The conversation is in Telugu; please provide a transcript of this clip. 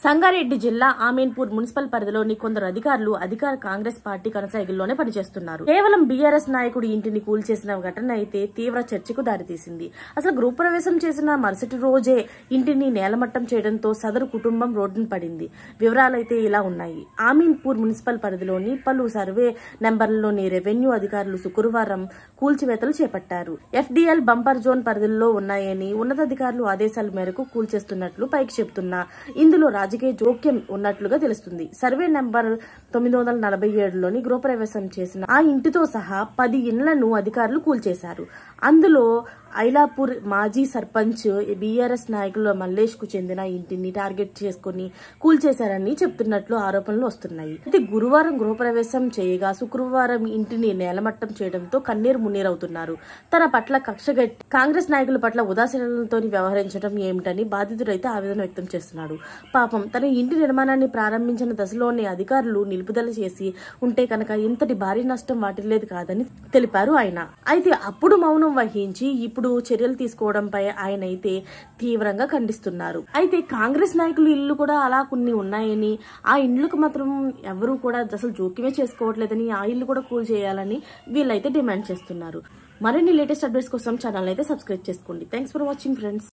సంగారెడ్డి జిల్లా ఆమీన్పూర్ మున్సిపల్ పరిధిలోని కొందరు అధికారులు అధికార కాంగ్రెస్ పార్టీ కొనసాగిల్లోనే పనిచేస్తున్నారు. కేవలం బీఆర్ఎస్ నాయకుడి ఇంటిని కూల్చేసిన ఘటన అయితే తీవ్ర చర్చకు దారితీసింది. అసలు గృహప్రవేశం చేసిన మరుసటి రోజే ఇంటిని నేలమట్టం చేయడంతో సదరు కుటుంబం రోడ్డున పడింది. వివరాలైతే ఇలా ఉన్నాయి. ఆమీన్పూర్ మున్సిపల్ పరిధిలోని పలు సర్వే నెంబర్లలోని రెవెన్యూ అధికారులు శుక్రవారం కూల్చివేతలు చేపట్టారు. FDL బంపర్ జోన్ పరిధిలో ఉన్నాయని ఉన్నతాధికారులు ఆదేశాల మేరకు కూల్చేస్తున్నట్లు పైకి చెబుతున్నా ఇందులో రాజకీయ జోక్యం ఉన్నట్లుగా తెలుస్తుంది. సర్వే నెంబర్ 947లోని గృహప్రవేశం చేసిన ఆ ఇంటితో సహా 10 ఇండ్లను అధికారులు కూల్చేశారు. అందులో ఐలాపూర్ మాజీ సర్పంచ్ బీఆర్ఎస్ నాయకులు మల్లేష్ కు చెందిన ఇంటిని టార్గెట్ చేసుకుని కూల్చేశారని చెప్తున్నట్లు ఆరోపణలు వస్తున్నాయి. అయితే గురువారం గృహప్రవేశం చేయగా శుక్రవారం ఇంటిని నేలమట్టం చేయడంతో కన్నీరు మున్నీరవుతున్నారు. తన పట్ల కక్షగట్టి కాంగ్రెస్ నాయకుల పట్ల ఉదాసీనతతో వ్యవహరించడం ఏమిటని బాధితుడైతే ఆవేదన వ్యక్తం చేస్తున్నాడు. పాపం తన ఇంటి నిర్మాణాన్ని ప్రారంభించిన దశలోనే అధికారులు నిలుపుదల చేసి ఉంటే కనుక ఇంతటి భారీ నష్టం వాటిల్లేదు కాదని తెలిపారు ఆయన. అయితే అప్పుడు మౌనం వహించి ఇప్పుడు చర్యలు తీసుకోవడంపై ఆయన అయితే తీవ్రంగా ఖండిస్తున్నారు. అయితే కాంగ్రెస్ నాయకులు ఇల్లు కూడా అలా కొన్ని ఉన్నాయని, ఆ ఇండ్లకు మాత్రం ఎవరు కూడా అసలు జోక్యమే చేసుకోవట్లేదని, ఆ ఇల్లు కూడా కూల్ చేయాలని వీళ్ళైతే డిమాండ్ చేస్తున్నారు. మరిన్ని లేటెస్ట్ అప్డేట్స్ కోసం ఛానల్ అయితే సబ్స్క్రైబ్ చేసుకోండి. Thanks for watching friends.